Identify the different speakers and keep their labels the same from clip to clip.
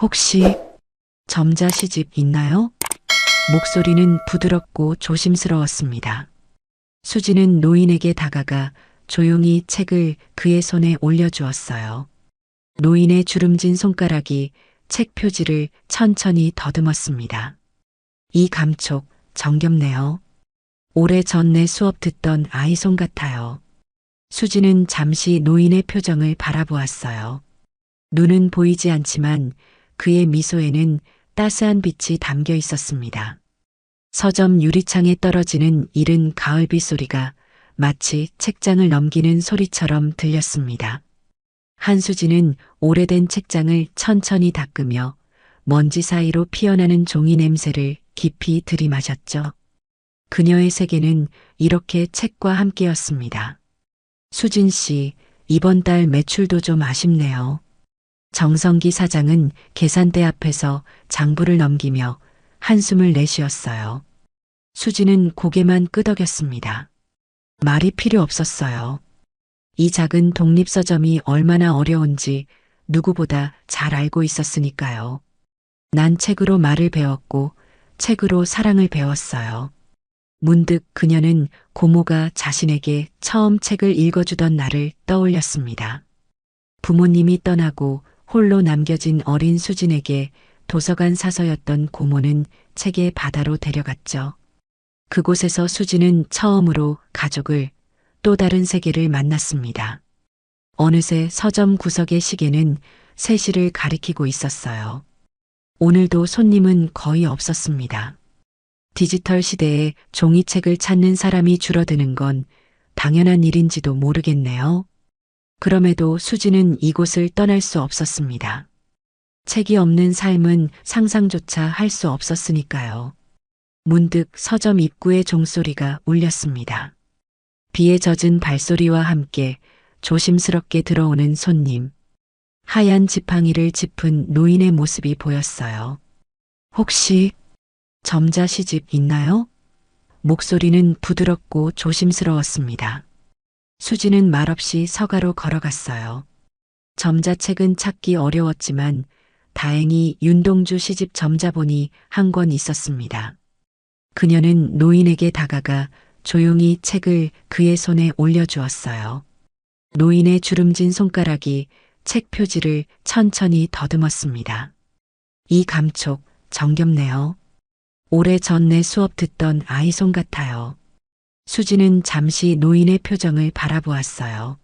Speaker 1: 혹시 점자 시집 있나요? 목소리는 부드럽고 조심스러웠습니다. 수지는 노인에게 다가가 조용히 책을 그의 손에 올려주었어요. 노인의 주름진 손가락이 책 표지를 천천히 더듬었습니다. 이 감촉 정겹네요. 오래전 내 수업 듣던 아이 손 같아요. 수지는 잠시 노인의 표정을 바라보았어요. 눈은 보이지 않지만 그의 미소에는 따스한 빛이 담겨 있었습니다. 서점 유리창에 떨어지는 이른 가을비 소리가 마치 책장을 넘기는 소리처럼 들렸습니다. 한수지는 오래된 책장을 천천히 닦으며 먼지 사이로 피어나는 종이 냄새를 깊이 들이마셨죠. 그녀의 세계는 이렇게 책과 함께였습니다. 수진 씨, 이번 달 매출도 좀 아쉽네요. 정성기 사장은 계산대 앞에서 장부를 넘기며 한숨을 내쉬었어요. 수지는 고개만 끄덕였습니다. 말이 필요 없었어요. 이 작은 독립서점이 얼마나 어려운지 누구보다 잘 알고 있었으니까요. 난 책으로 말을 배웠고 책으로 사랑을 배웠어요. 문득 그녀는 고모가 자신에게 처음 책을 읽어주던 날을 떠올렸습니다. 부모님이 떠나고 홀로 남겨진 어린 수진에게 도서관 사서였던 고모는 책의 바다로 데려갔죠. 그곳에서 수진은 처음으로 가족을, 또 다른 세계를 만났습니다. 어느새 서점 구석의 시계는 3시를 가리키고 있었어요. 오늘도 손님은 거의 없었습니다. 디지털 시대에 종이책을 찾는 사람이 줄어드는 건 당연한 일인지도 모르겠네요. 그럼에도 수지는 이곳을 떠날 수 없었습니다. 책이 없는 삶은 상상조차 할 수 없었으니까요. 문득 서점 입구의 종소리가 울렸습니다. 비에 젖은 발소리와 함께 조심스럽게 들어오는 손님. 하얀 지팡이를 짚은 노인의 모습이 보였어요. 혹시 점자 시집 있나요? 목소리는 부드럽고 조심스러웠습니다. 수지는 말없이 서가로 걸어갔어요. 점자책은 찾기 어려웠지만 다행히 윤동주 시집 점자본이 한 권 있었습니다. 그녀는 노인에게 다가가 조용히 책을 그의 손에 올려주었어요. 노인의 주름진 손가락이 책 표지를 천천히 더듬었습니다. 이 감촉 정겹네요. 오래전 내 수업 듣던 아이 손 같아요. 수지는 잠시 노인의 표정을 바라보았어요.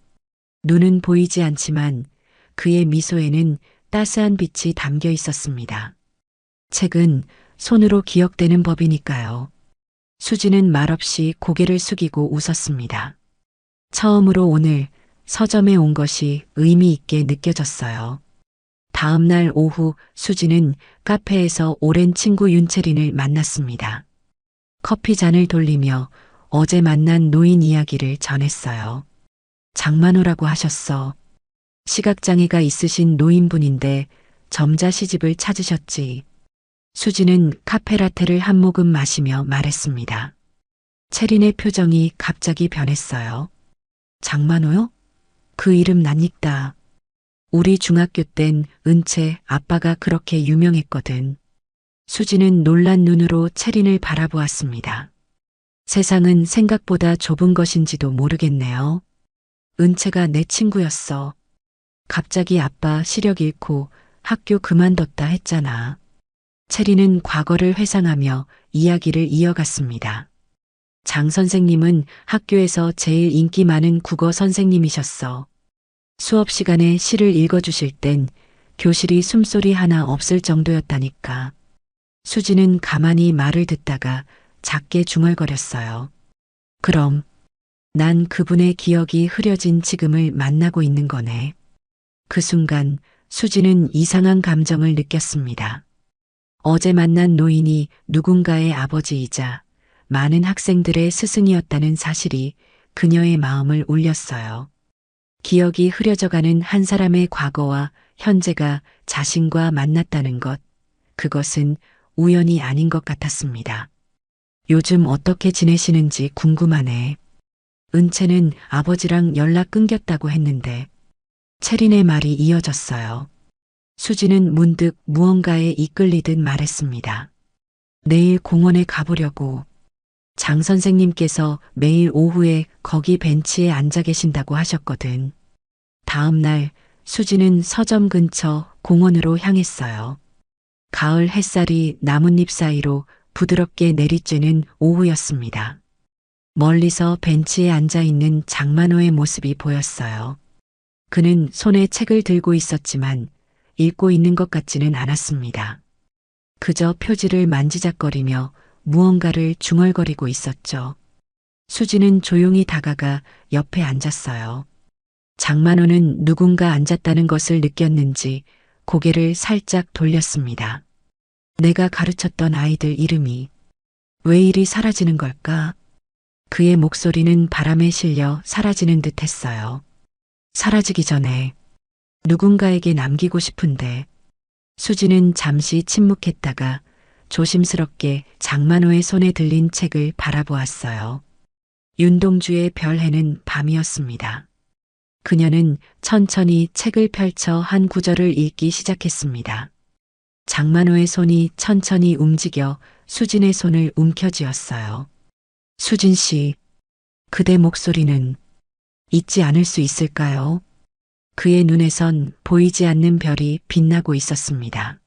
Speaker 1: 눈은 보이지 않지만 그의 미소에는 따스한 빛이 담겨 있었습니다. 책은 손으로 기억되는 법이니까요. 수지는 말없이 고개를 숙이고 웃었습니다. 처음으로 오늘 서점에 온 것이 의미 있게 느껴졌어요. 다음 날 오후 수지는 카페에서 오랜 친구 윤채린을 만났습니다. 커피 잔을 돌리며 어제 만난 노인 이야기를 전했어요. 장만호라고 하셨어. 시각장애가 있으신 노인분인데 점자 시집을 찾으셨지. 수지는 카페라테를 한 모금 마시며 말했습니다. 채린의 표정이 갑자기 변했어요. 장만호요? 그 이름 낯익다. 우리 중학교 땐 은채 아빠가 그렇게 유명했거든. 수지는 놀란 눈으로 채린을 바라보았습니다. 세상은 생각보다 좁은 것인지도 모르겠네요. 은채가 내 친구였어. 갑자기 아빠 시력 잃고 학교 그만뒀다 했잖아. 채리는 과거를 회상하며 이야기를 이어갔습니다. 장 선생님은 학교에서 제일 인기 많은 국어 선생님이셨어. 수업 시간에 시를 읽어주실 땐 교실이 숨소리 하나 없을 정도였다니까. 수지는 가만히 말을 듣다가 작게 중얼거렸어요. 그럼 난 그분의 기억이 흐려진 지금을 만나고 있는 거네. 그 순간 수지는 이상한 감정을 느꼈습니다. 어제 만난 노인이 누군가의 아버지이자 많은 학생들의 스승이었다는 사실이 그녀의 마음을 울렸어요. 기억이 흐려져가는 한 사람의 과거와 현재가 자신과 만났다는 것, 그것은 우연이 아닌 것 같았습니다. 요즘 어떻게 지내시는지 궁금하네. 은채는 아버지랑 연락 끊겼다고 했는데 채린의 말이 이어졌어요. 수지는 문득 무언가에 이끌리듯 말했습니다. 내일 공원에 가보려고. 장 선생님께서 매일 오후에 거기 벤치에 앉아 계신다고 하셨거든. 다음 날 수지는 서점 근처 공원으로 향했어요. 가을 햇살이 나뭇잎 사이로 부드럽게 내리쬐는 오후였습니다. 멀리서 벤치에 앉아 있는 장만호의 모습이 보였어요. 그는 손에 책을 들고 있었지만 읽고 있는 것 같지는 않았습니다. 그저 표지를 만지작거리며 무언가를 중얼거리고 있었죠. 수지는 조용히 다가가 옆에 앉았어요. 장만호는 누군가 앉았다는 것을 느꼈는지 고개를 살짝 돌렸습니다. 내가 가르쳤던 아이들 이름이 왜 이리 사라지는 걸까? 그의 목소리는 바람에 실려 사라지는 듯 했어요. 사라지기 전에 누군가에게 남기고 싶은데. 수지는 잠시 침묵했다가 조심스럽게 장만호의 손에 들린 책을 바라보았어요. 윤동주의 별해는 밤이었습니다. 그녀는 천천히 책을 펼쳐 한 구절을 읽기 시작했습니다. 장만호의 손이 천천히 움직여 수진의 손을 움켜쥐었어요. 수진 씨, 그대 목소리는 잊지 않을 수 있을까요? 그의 눈에선 보이지 않는 별이 빛나고 있었습니다.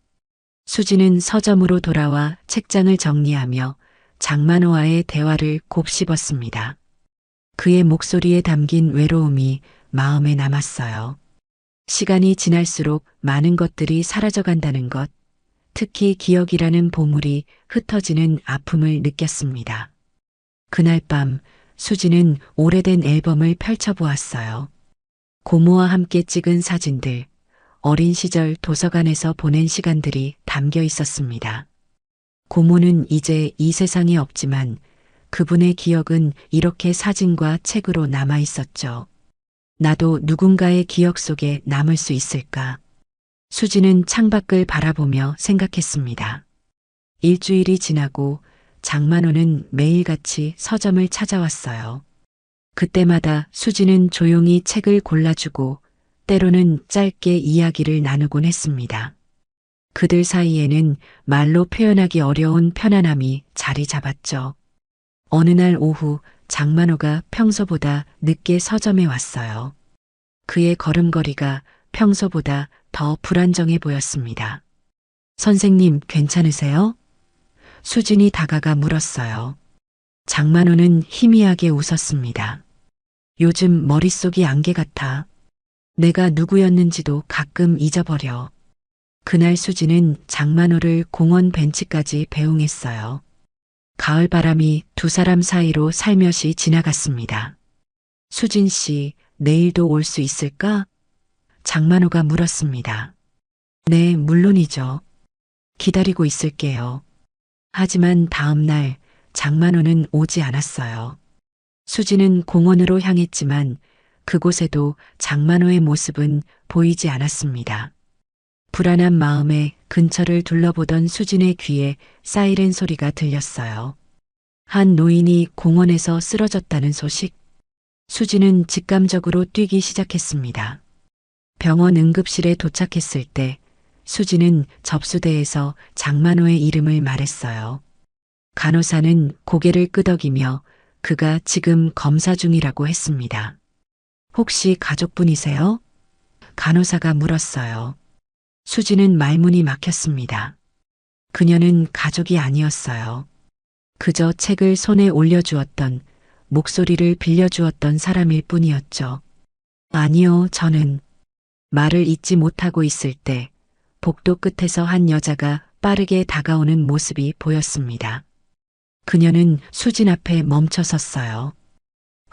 Speaker 1: 수지는 서점으로 돌아와 책장을 정리하며 장만호와의 대화를 곱씹었습니다. 그의 목소리에 담긴 외로움이 마음에 남았어요. 시간이 지날수록 많은 것들이 사라져간다는 것, 특히 기억이라는 보물이 흩어지는 아픔을 느꼈습니다. 그날 밤 수지는 오래된 앨범을 펼쳐보았어요. 고모와 함께 찍은 사진들, 어린 시절 도서관에서 보낸 시간들이 담겨 있었습니다. 고모는 이제 이 세상에 없지만 그분의 기억은 이렇게 사진과 책으로 남아 있었죠. 나도 누군가의 기억 속에 남을 수 있을까? 수지는 창밖을 바라보며 생각했습니다. 일주일이 지나고 장만호는 매일같이 서점을 찾아왔어요. 그때마다 수지는 조용히 책을 골라주고 때로는 짧게 이야기를 나누곤 했습니다. 그들 사이에는 말로 표현하기 어려운 편안함이 자리 잡았죠. 어느 날 오후 장만호가 평소보다 늦게 서점에 왔어요. 그의 걸음걸이가 평소보다 더 불안정해 보였습니다. 선생님, 괜찮으세요? 수진이 다가가 물었어요. 장만호는 희미하게 웃었습니다. 요즘 머릿속이 안개 같아. 내가 누구였는지도 가끔 잊어버려. 그날 수지는 장만호를 공원 벤치까지 배웅했어요. 가을 바람이 두 사람 사이로 살며시 지나갔습니다. 수진 씨, 내일도 올 수 있을까? 장만호가 물었습니다. 네, 물론이죠. 기다리고 있을게요. 하지만 다음 날 장만호는 오지 않았어요. 수지는 공원으로 향했지만 그곳에도 장만호의 모습은 보이지 않았습니다. 불안한 마음에 근처를 둘러보던 수진의 귀에 사이렌 소리가 들렸어요. 한 노인이 공원에서 쓰러졌다는 소식. 수지는 직감적으로 뛰기 시작했습니다. 병원 응급실에 도착했을 때 수지는 접수대에서 장만호의 이름을 말했어요. 간호사는 고개를 끄덕이며 그가 지금 검사 중이라고 했습니다. 혹시 가족분이세요? 간호사가 물었어요. 수지는 말문이 막혔습니다. 그녀는 가족이 아니었어요. 그저 책을 손에 올려주었던, 목소리를 빌려주었던 사람일 뿐이었죠. 아니요, 저는 말을 잇지 못하고 있을 때 복도 끝에서 한 여자가 빠르게 다가오는 모습이 보였습니다. 그녀는 수진 앞에 멈춰 섰어요.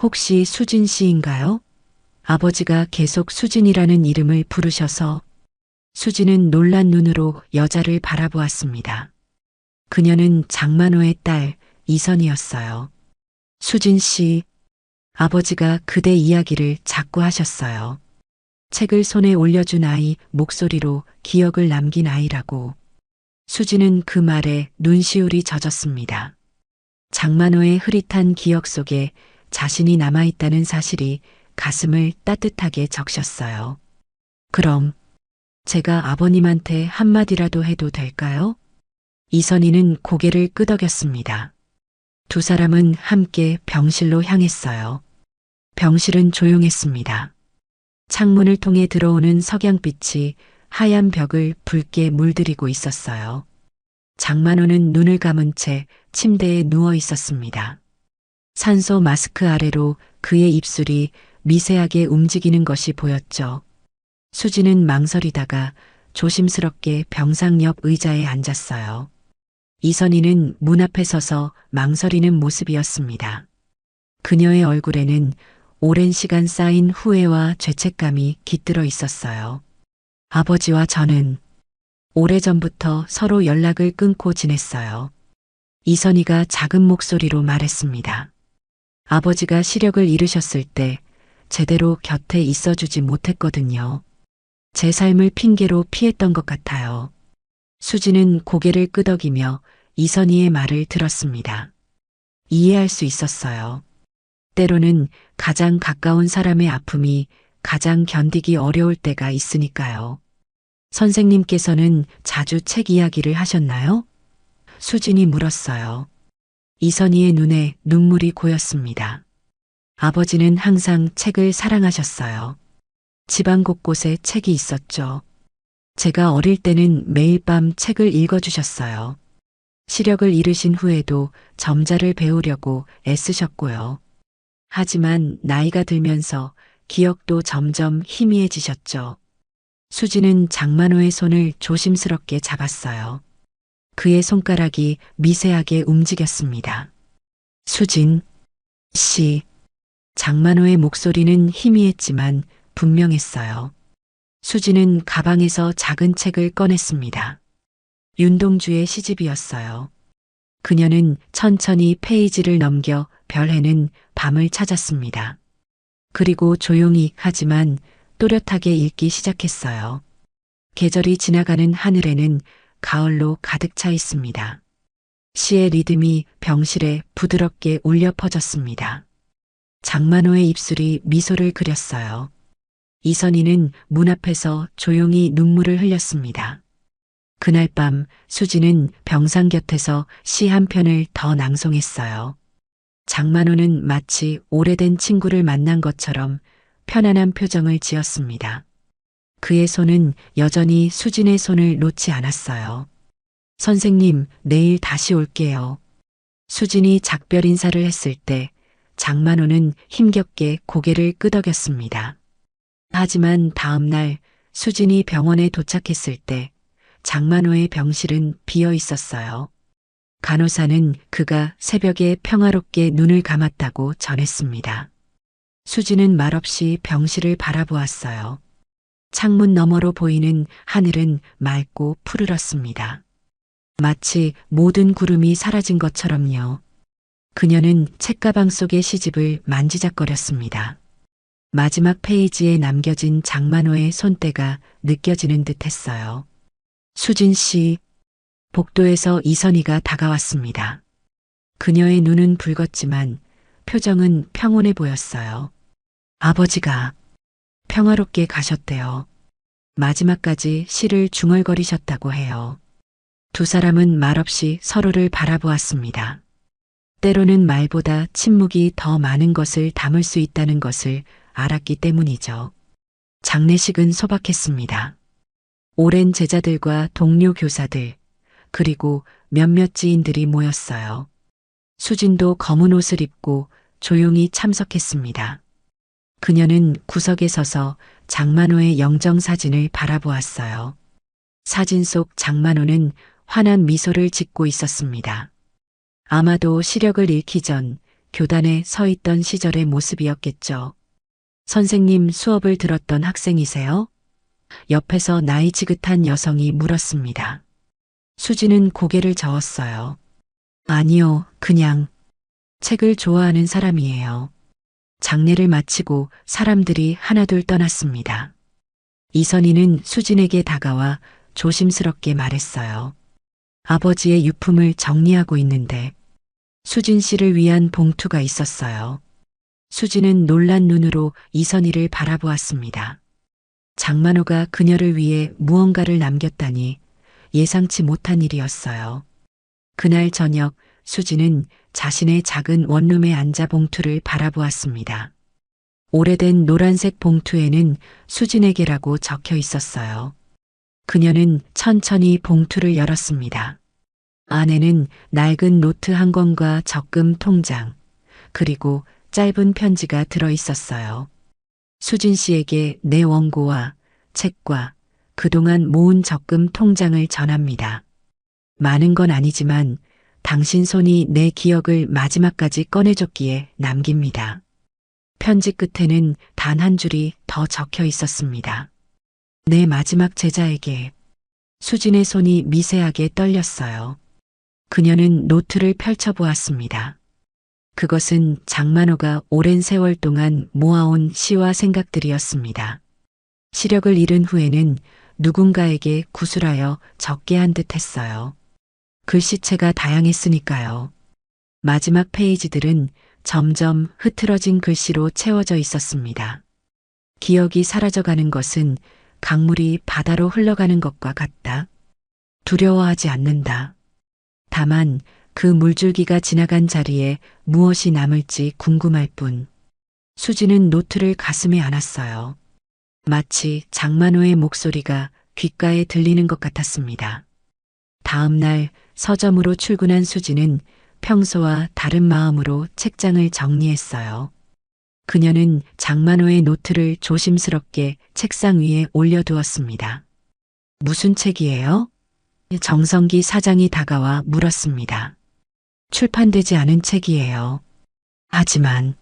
Speaker 1: 혹시 수진 씨인가요? 아버지가 계속 수진이라는 이름을 부르셔서. 수진은 놀란 눈으로 여자를 바라보았습니다. 그녀는 장만호의 딸 이선이었어요. 수진 씨, 아버지가 그대 이야기를 자꾸 하셨어요. 책을 손에 올려준 아이, 목소리로 기억을 남긴 아이라고. 수지는 그 말에 눈시울이 젖었습니다. 장만호의 흐릿한 기억 속에 자신이 남아있다는 사실이 가슴을 따뜻하게 적셨어요. 그럼 제가 아버님한테 한마디라도 해도 될까요? 이선희는 고개를 끄덕였습니다. 두 사람은 함께 병실로 향했어요. 병실은 조용했습니다. 창문을 통해 들어오는 석양빛이 하얀 벽을 붉게 물들이고 있었어요. 장만호는 눈을 감은 채 침대에 누워 있었습니다. 산소 마스크 아래로 그의 입술이 미세하게 움직이는 것이 보였죠. 수지는 망설이다가 조심스럽게 병상 옆 의자에 앉았어요. 이선희는 문 앞에 서서 망설이는 모습이었습니다. 그녀의 얼굴에는 오랜 시간 쌓인 후회와 죄책감이 깃들어 있었어요. 아버지와 저는 오래전부터 서로 연락을 끊고 지냈어요. 이선희가 작은 목소리로 말했습니다. 아버지가 시력을 잃으셨을 때 제대로 곁에 있어주지 못했거든요. 제 삶을 핑계로 피했던 것 같아요. 수지는 고개를 끄덕이며 이선희의 말을 들었습니다. 이해할 수 있었어요. 때로는 가장 가까운 사람의 아픔이 가장 견디기 어려울 때가 있으니까요. 선생님께서는 자주 책 이야기를 하셨나요? 수진이 물었어요. 이선희의 눈에 눈물이 고였습니다. 아버지는 항상 책을 사랑하셨어요. 집안 곳곳에 책이 있었죠. 제가 어릴 때는 매일 밤 책을 읽어주셨어요. 시력을 잃으신 후에도 점자를 배우려고 애쓰셨고요. 하지만 나이가 들면서 기억도 점점 희미해지셨죠. 수지는 장만호의 손을 조심스럽게 잡았어요. 그의 손가락이 미세하게 움직였습니다. 수진 씨. 장만호의 목소리는 희미했지만 분명했어요. 수지는 가방에서 작은 책을 꺼냈습니다. 윤동주의 시집이었어요. 그녀는 천천히 페이지를 넘겨 별해는 밤을 찾았습니다. 그리고 조용히 하지만 또렷하게 읽기 시작했어요. 계절이 지나가는 하늘에는 가을로 가득 차 있습니다. 시의 리듬이 병실에 부드럽게 울려 퍼졌습니다. 장만호의 입술이 미소를 그렸어요. 이선희는 문 앞에서 조용히 눈물을 흘렸습니다. 그날 밤 수지는 병상 곁에서 시 한 편을 더 낭송했어요. 장만호는 마치 오래된 친구를 만난 것처럼 편안한 표정을 지었습니다. 그의 손은 여전히 수진의 손을 놓지 않았어요. 선생님, 내일 다시 올게요. 수진이 작별 인사를 했을 때 장만호는 힘겹게 고개를 끄덕였습니다. 하지만 다음 날 수진이 병원에 도착했을 때 장만호의 병실은 비어 있었어요. 간호사는 그가 새벽에 평화롭게 눈을 감았다고 전했습니다. 수지는 말없이 병실을 바라보았어요. 창문 너머로 보이는 하늘은 맑고 푸르렀습니다. 마치 모든 구름이 사라진 것처럼요. 그녀는 책가방 속의 시집을 만지작거렸습니다. 마지막 페이지에 남겨진 장만호의 손때가 느껴지는 듯 했어요. 수진 씨, 복도에서 이선희가 다가왔습니다. 그녀의 눈은 붉었지만 표정은 평온해 보였어요. 아버지가 평화롭게 가셨대요. 마지막까지 시를 중얼거리셨다고 해요. 두 사람은 말없이 서로를 바라보았습니다. 때로는 말보다 침묵이 더 많은 것을 담을 수 있다는 것을 알았기 때문이죠. 장례식은 소박했습니다. 오랜 제자들과 동료 교사들, 그리고 몇몇 지인들이 모였어요. 수진도 검은 옷을 입고 조용히 참석했습니다. 그녀는 구석에 서서 장만호의 영정사진을 바라보았어요. 사진 속 장만호는 환한 미소를 짓고 있었습니다. 아마도 시력을 잃기 전 교단에 서 있던 시절의 모습이었겠죠. 선생님 수업을 들었던 학생이세요? 옆에서 나이 지긋한 여성이 물었습니다. 수지는 고개를 저었어요. 아니요, 그냥 책을 좋아하는 사람이에요. 장례를 마치고 사람들이 하나둘 떠났습니다. 이선희는 수진에게 다가와 조심스럽게 말했어요. 아버지의 유품을 정리하고 있는데 수진 씨를 위한 봉투가 있었어요. 수진은 놀란 눈으로 이선희를 바라보았습니다. 장만호가 그녀를 위해 무언가를 남겼다니 예상치 못한 일이었어요. 그날 저녁 수지는 자신의 작은 원룸에 앉아 봉투를 바라보았습니다. 오래된 노란색 봉투에는 수진에게라고 적혀 있었어요. 그녀는 천천히 봉투를 열었습니다. 안에는 낡은 노트 한 권과 적금 통장, 그리고 짧은 편지가 들어 있었어요. 수진 씨에게 내 원고와 책과 그동안 모은 적금 통장을 전합니다. 많은 건 아니지만 당신 손이 내 기억을 마지막까지 꺼내줬기에 남깁니다. 편지 끝에는 단 한 줄이 더 적혀 있었습니다. 내 마지막 제자에게. 수진의 손이 미세하게 떨렸어요. 그녀는 노트를 펼쳐보았습니다. 그것은 장만호가 오랜 세월 동안 모아온 시와 생각들이었습니다. 시력을 잃은 후에는 누군가에게 구술하여 적게 한 듯 했어요. 글씨체가 다양했으니까요. 마지막 페이지들은 점점 흐트러진 글씨로 채워져 있었습니다. 기억이 사라져가는 것은 강물이 바다로 흘러가는 것과 같다. 두려워하지 않는다. 다만 그 물줄기가 지나간 자리에 무엇이 남을지 궁금할 뿐. 수지는 노트를 가슴에 안았어요. 마치 장만호의 목소리가 귓가에 들리는 것 같았습니다. 다음 날 서점으로 출근한 수지는 평소와 다른 마음으로 책장을 정리했어요. 그녀는 장만호의 노트를 조심스럽게 책상 위에 올려두었습니다. 무슨 책이에요? 정성기 사장이 다가와 물었습니다. 출판되지 않은 책이에요. 하지만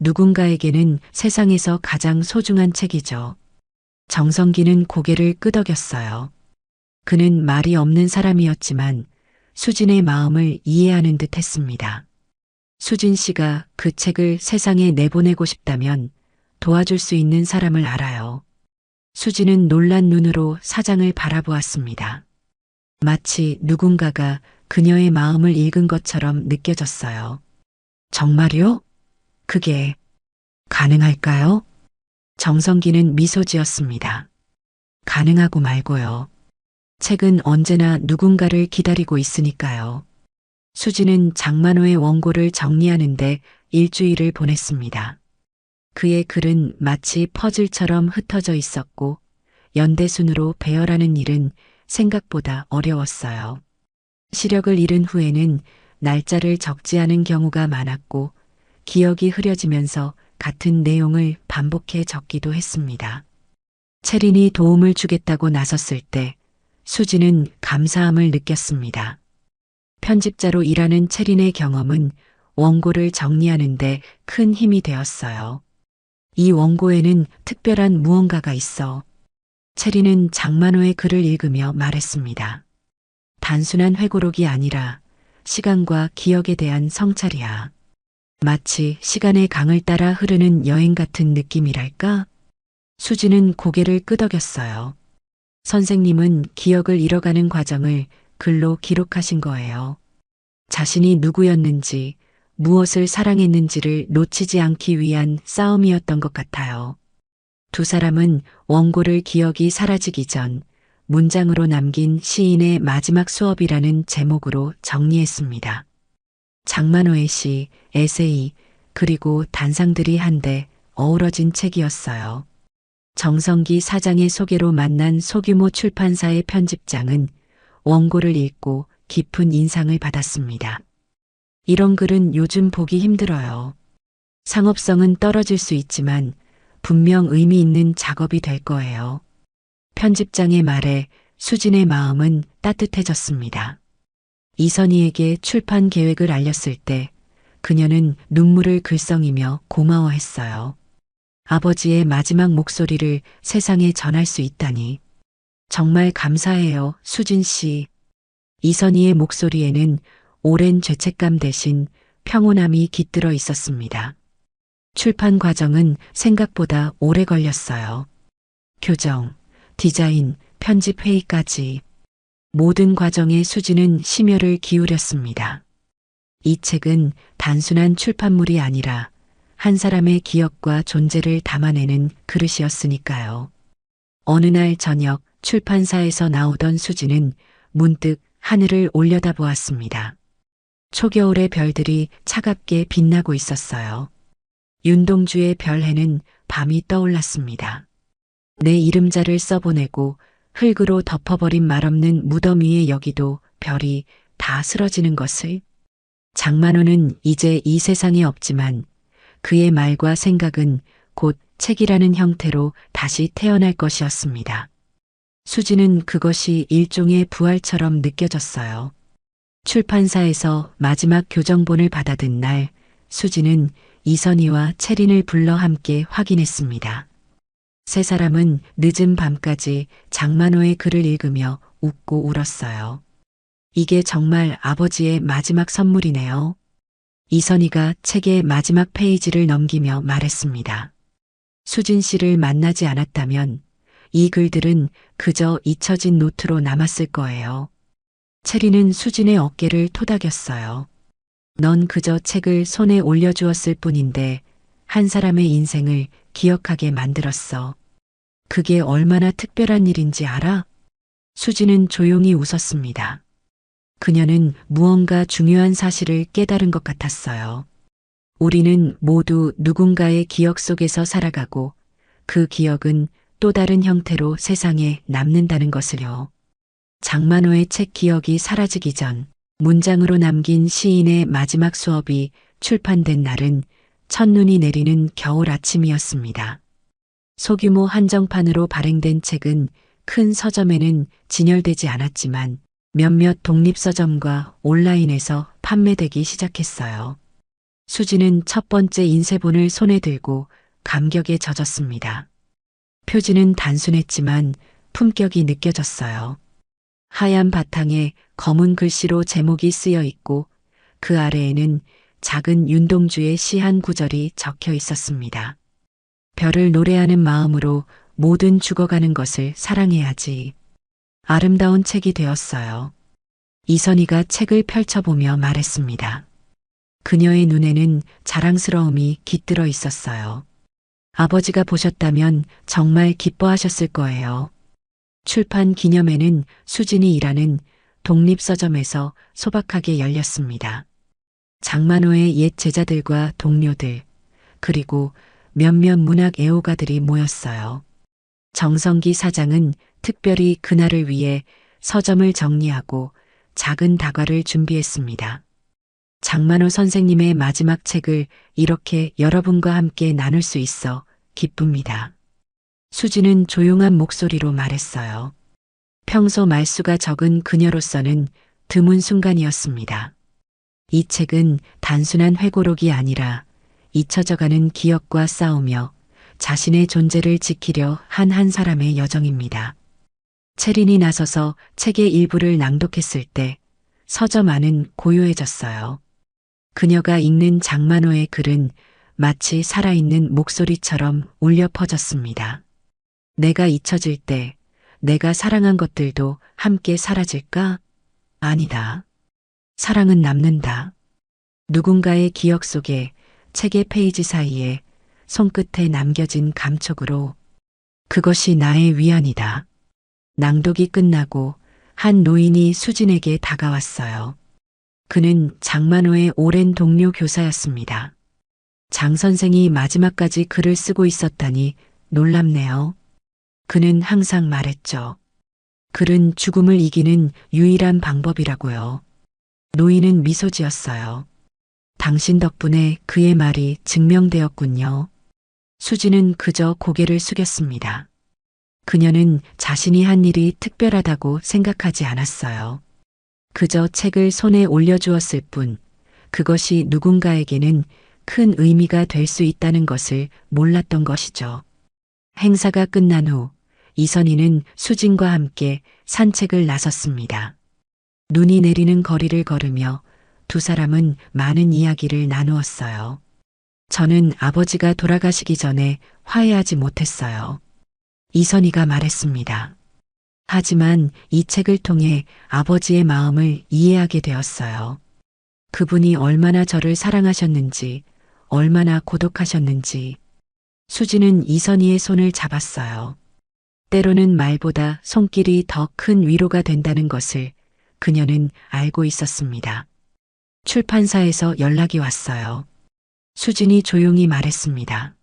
Speaker 1: 누군가에게는 세상에서 가장 소중한 책이죠. 정성기는 고개를 끄덕였어요. 그는 말이 없는 사람이었지만 수진의 마음을 이해하는 듯 했습니다. 수진 씨가 그 책을 세상에 내보내고 싶다면 도와줄 수 있는 사람을 알아요. 수진은 놀란 눈으로 사장을 바라보았습니다. 마치 누군가가 그녀의 마음을 읽은 것처럼 느껴졌어요. 정말요? 그게 가능할까요? 정성기는 미소 지었습니다. 가능하고 말고요. 책은 언제나 누군가를 기다리고 있으니까요. 수지는 장만호의 원고를 정리하는데 일주일을 보냈습니다. 그의 글은 마치 퍼즐처럼 흩어져 있었고 연대순으로 배열하는 일은 생각보다 어려웠어요. 시력을 잃은 후에는 날짜를 적지 않은 경우가 많았고 기억이 흐려지면서 같은 내용을 반복해 적기도 했습니다. 체린이 도움을 주겠다고 나섰을 때 수지는 감사함을 느꼈습니다. 편집자로 일하는 체린의 경험은 원고를 정리하는데 큰 힘이 되었어요. 이 원고에는 특별한 무언가가 있어. 체린은 장만호의 글을 읽으며 말했습니다. 단순한 회고록이 아니라 시간과 기억에 대한 성찰이야. 마치 시간의 강을 따라 흐르는 여행 같은 느낌이랄까? 수지는 고개를 끄덕였어요. 선생님은 기억을 잃어가는 과정을 글로 기록하신 거예요. 자신이 누구였는지, 무엇을 사랑했는지를 놓치지 않기 위한 싸움이었던 것 같아요. 두 사람은 원고를 기억이 사라지기 전 문장으로 남긴 시인의 마지막 수업이라는 제목으로 정리했습니다. 장만호의 시, 에세이, 그리고 단상들이 한데 어우러진 책이었어요. 정성기 사장의 소개로 만난 소규모 출판사의 편집장은 원고를 읽고 깊은 인상을 받았습니다. 이런 글은 요즘 보기 힘들어요. 상업성은 떨어질 수 있지만 분명 의미 있는 작업이 될 거예요. 편집장의 말에 수진의 마음은 따뜻해졌습니다. 이선희에게 출판 계획을 알렸을 때 그녀는 눈물을 글썽이며 고마워했어요. 아버지의 마지막 목소리를 세상에 전할 수 있다니. 정말 감사해요, 수진 씨. 이선희의 목소리에는 오랜 죄책감 대신 평온함이 깃들어 있었습니다. 출판 과정은 생각보다 오래 걸렸어요. 교정, 디자인, 편집 회의까지 모든 과정에 수지는 심혈을 기울였습니다. 이 책은 단순한 출판물이 아니라 한 사람의 기억과 존재를 담아내는 그릇이었으니까요. 어느 날 저녁 출판사에서 나오던 수지는 문득 하늘을 올려다보았습니다. 초겨울의 별들이 차갑게 빛나고 있었어요. 윤동주의 별해는 밤이 떠올랐습니다. 내 이름자를 써보내고 흙으로 덮어버린 말없는 무덤 위에 여기도 별이 다 쓰러지는 것을. 장만호는 이제 이 세상에 없지만 그의 말과 생각은 곧 책이라는 형태로 다시 태어날 것이었습니다. 수지는 그것이 일종의 부활처럼 느껴졌어요. 출판사에서 마지막 교정본을 받아든 날, 수지는 이선희와 채린을 불러 함께 확인했습니다. 세 사람은 늦은 밤까지 장만호의 글을 읽으며 웃고 울었어요. 이게 정말 아버지의 마지막 선물이네요. 이선희가 책의 마지막 페이지를 넘기며 말했습니다. 수진 씨를 만나지 않았다면 이 글들은 그저 잊혀진 노트로 남았을 거예요. 채리는 수진의 어깨를 토닥였어요. 넌 그저 책을 손에 올려주었을 뿐인데 한 사람의 인생을 기억하게 만들었어. 그게 얼마나 특별한 일인지 알아? 수진은 조용히 웃었습니다. 그녀는 무언가 중요한 사실을 깨달은 것 같았어요. 우리는 모두 누군가의 기억 속에서 살아가고 그 기억은 또 다른 형태로 세상에 남는다는 것을요. 장만호의 책 기억이 사라지기 전 문장으로 남긴 시인의 마지막 수업이 출판된 날은 첫눈이 내리는 겨울 아침이었습니다. 소규모 한정판으로 발행된 책은 큰 서점에는 진열되지 않았지만 몇몇 독립서점과 온라인에서 판매되기 시작했어요. 수지는 첫 번째 인쇄본을 손에 들고 감격에 젖었습니다. 표지는 단순했지만 품격이 느껴졌어요. 하얀 바탕에 검은 글씨로 제목이 쓰여 있고 그 아래에는 작은 윤동주의 시 한 구절이 적혀 있었습니다. 별을 노래하는 마음으로 모든 죽어가는 것을 사랑해야지. 아름다운 책이 되었어요. 이선희가 책을 펼쳐보며 말했습니다. 그녀의 눈에는 자랑스러움이 깃들어 있었어요. 아버지가 보셨다면 정말 기뻐하셨을 거예요. 출판 기념회는 수진이 일하는 독립서점에서 소박하게 열렸습니다. 장만호의 옛 제자들과 동료들, 그리고 몇몇 문학 애호가들이 모였어요. 정성기 사장은 특별히 그날을 위해 서점을 정리하고 작은 다과를 준비했습니다. 장만호 선생님의 마지막 책을 이렇게 여러분과 함께 나눌 수 있어 기쁩니다. 수지는 조용한 목소리로 말했어요. 평소 말수가 적은 그녀로서는 드문 순간이었습니다. 이 책은 단순한 회고록이 아니라 잊혀져가는 기억과 싸우며 자신의 존재를 지키려 한 한 사람의 여정입니다. 채린이 나서서 책의 일부를 낭독했을 때 서점 안은 고요해졌어요. 그녀가 읽는 장만호의 글은 마치 살아있는 목소리처럼 울려 퍼졌습니다. 내가 잊혀질 때 내가 사랑한 것들도 함께 사라질까? 아니다. 사랑은 남는다. 누군가의 기억 속에 책의 페이지 사이에 손끝에 남겨진 감촉으로 그것이 나의 위안이다. 낭독이 끝나고 한 노인이 수진에게 다가왔어요. 그는 장만호의 오랜 동료 교사였습니다. 장 선생이 마지막까지 글을 쓰고 있었다니 놀랍네요. 그는 항상 말했죠. 글은 죽음을 이기는 유일한 방법이라고요. 노인은 미소 지었어요. 당신 덕분에 그의 말이 증명되었군요. 수지는 그저 고개를 숙였습니다. 그녀는 자신이 한 일이 특별하다고 생각하지 않았어요. 그저 책을 손에 올려주었을 뿐 그것이 누군가에게는 큰 의미가 될 수 있다는 것을 몰랐던 것이죠. 행사가 끝난 후 이선희는 수진과 함께 산책을 나섰습니다. 눈이 내리는 거리를 걸으며 두 사람은 많은 이야기를 나누었어요. 저는 아버지가 돌아가시기 전에 화해하지 못했어요. 이선희가 말했습니다. 하지만 이 책을 통해 아버지의 마음을 이해하게 되었어요. 그분이 얼마나 저를 사랑하셨는지, 얼마나 고독하셨는지. 수지는 이선희의 손을 잡았어요. 때로는 말보다 손길이 더 큰 위로가 된다는 것을 그녀는 알고 있었습니다. 출판사에서 연락이 왔어요. 수진이 조용히 말했습니다.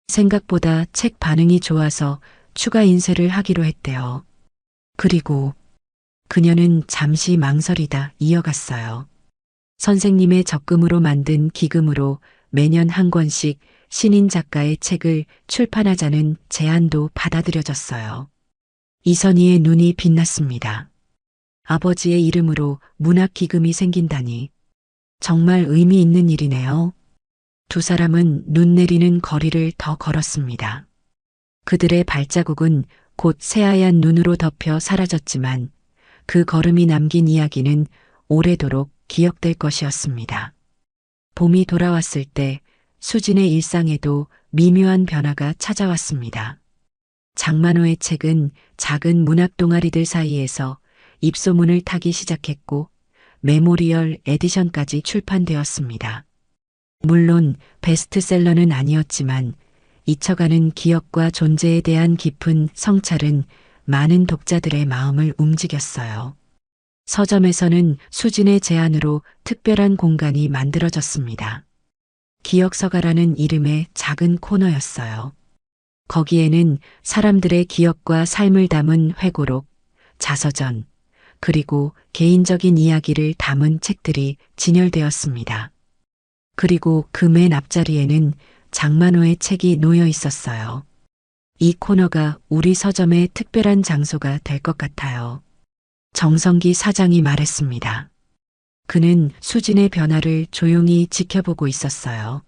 Speaker 1: 생각보다 책 반응이 좋아서 추가 인쇄를 하기로 했대요. 그리고 그녀는 잠시 망설이다 이어갔어요. 선생님의 적금으로 만든 기금으로 매년 한 권씩 신인 작가의 책을 출판하자는 제안도 받아들여졌어요. 이선희의 눈이 빛났습니다. 아버지의 이름으로 문학 기금이 생긴다니 정말 의미 있는 일이네요. 두 사람은 눈 내리는 거리를 더 걸었습니다. 그들의 발자국은 곧 새하얀 눈으로 덮여 사라졌지만 그 걸음이 남긴 이야기는 오래도록 기억될 것이었습니다. 봄이 돌아왔을 때 수진의 일상에도 미묘한 변화가 찾아왔습니다. 장만호의 책은 작은 문학 동아리들 사이에서 입소문을 타기 시작했고 메모리얼 에디션까지 출판되었습니다. 물론 베스트셀러는 아니었지만 잊혀가는 기억과 존재에 대한 깊은 성찰은 많은 독자들의 마음을 움직였어요. 서점에서는 수진의 제안으로 특별한 공간이 만들어졌습니다. 기억서가라는 이름의 작은 코너였어요. 거기에는 사람들의 기억과 삶을 담은 회고록, 자서전, 그리고 개인적인 이야기를 담은 책들이 진열되었습니다. 그리고 그 맨 앞자리에는 장만호의 책이 놓여 있었어요. 이 코너가 우리 서점의 특별한 장소가 될 것 같아요. 정성기 사장이 말했습니다. 그는 수진의 변화를 조용히 지켜보고 있었어요.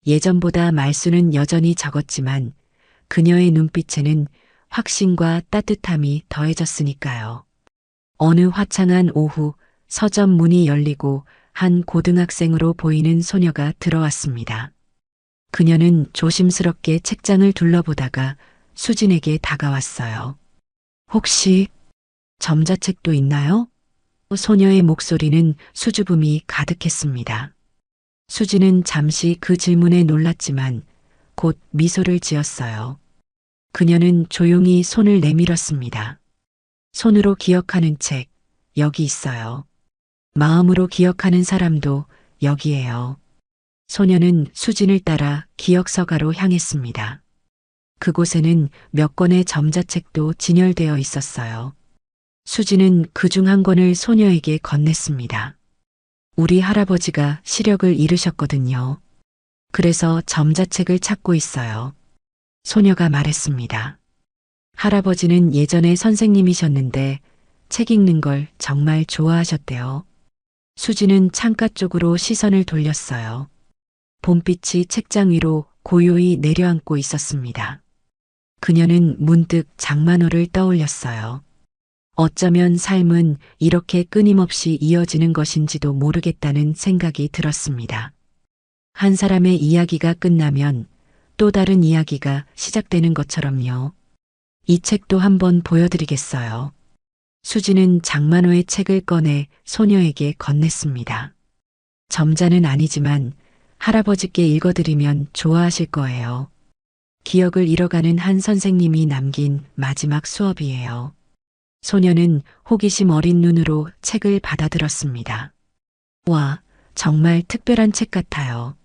Speaker 1: 예전보다 말수는 여전히 적었지만 그녀의 눈빛에는 확신과 따뜻함이 더해졌으니까요. 어느 화창한 오후 서점 문이 열리고 한 고등학생으로 보이는 소녀가 들어왔습니다. 그녀는 조심스럽게 책장을 둘러보다가 수진에게 다가왔어요. 혹시 점자책도 있나요? 소녀의 목소리는 수줍음이 가득했습니다. 수진은 잠시 그 질문에 놀랐지만 곧 미소를 지었어요. 그녀는 조용히 손을 내밀었습니다. 손으로 기억하는 책, 여기 있어요. 마음으로 기억하는 사람도 여기에요. 소녀는 수진을 따라 기억서가로 향했습니다. 그곳에는 몇 권의 점자책도 진열되어 있었어요. 수진은 그중 한 권을 소녀에게 건넸습니다. 우리 할아버지가 시력을 잃으셨거든요. 그래서 점자책을 찾고 있어요. 소녀가 말했습니다. 할아버지는 예전에 선생님이셨는데 책 읽는 걸 정말 좋아하셨대요. 수진은 창가 쪽으로 시선을 돌렸어요. 봄빛이 책장 위로 고요히 내려앉고 있었습니다. 그녀는 문득 장만호를 떠올렸어요. 어쩌면 삶은 이렇게 끊임없이 이어지는 것인지도 모르겠다는 생각이 들었습니다. 한 사람의 이야기가 끝나면 또 다른 이야기가 시작되는 것처럼요. 이 책도 한번 보여드리겠어요. 수진은 장만호의 책을 꺼내 소녀에게 건넸습니다. 점자는 아니지만 할아버지께 읽어드리면 좋아하실 거예요. 기억을 잃어가는 한 선생님이 남긴 마지막 수업이에요. 소녀는 호기심 어린 눈으로 책을 받아들었습니다. 와, 정말 특별한 책 같아요.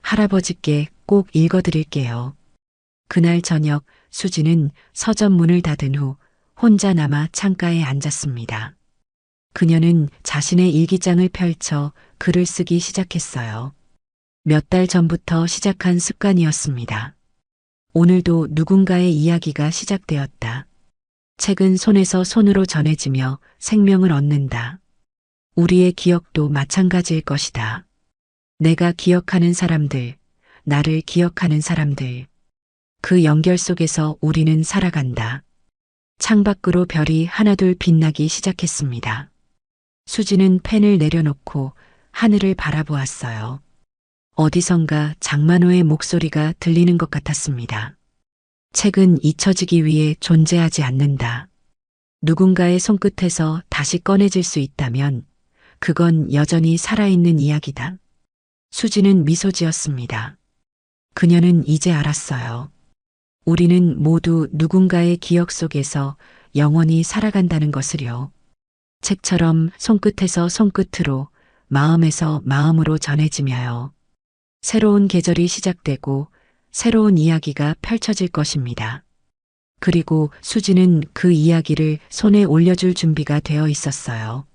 Speaker 1: 할아버지께 꼭 읽어드릴게요. 그날 저녁 수진은 서점 문을 닫은 후 혼자 남아 창가에 앉았습니다. 그녀는 자신의 일기장을 펼쳐 글을 쓰기 시작했어요. 몇 달 전부터 시작한 습관이었습니다. 오늘도 누군가의 이야기가 시작되었다. 책은 손에서 손으로 전해지며 생명을 얻는다. 우리의 기억도 마찬가지일 것이다. 내가 기억하는 사람들, 나를 기억하는 사람들. 그 연결 속에서 우리는 살아간다. 창밖으로 별이 하나둘 빛나기 시작했습니다. 수지는 펜을 내려놓고 하늘을 바라보았어요. 어디선가 장만호의 목소리가 들리는 것 같았습니다. 책은 잊혀지기 위해 존재하지 않는다. 누군가의 손끝에서 다시 꺼내질 수 있다면 그건 여전히 살아있는 이야기다. 수지는 미소 지었습니다. 그녀는 이제 알았어요. 우리는 모두 누군가의 기억 속에서 영원히 살아간다는 것을요. 책처럼 손끝에서 손끝으로, 마음에서 마음으로 전해지며요. 새로운 계절이 시작되고 새로운 이야기가 펼쳐질 것입니다. 그리고 수지는 그 이야기를 손에 올려줄 준비가 되어 있었어요.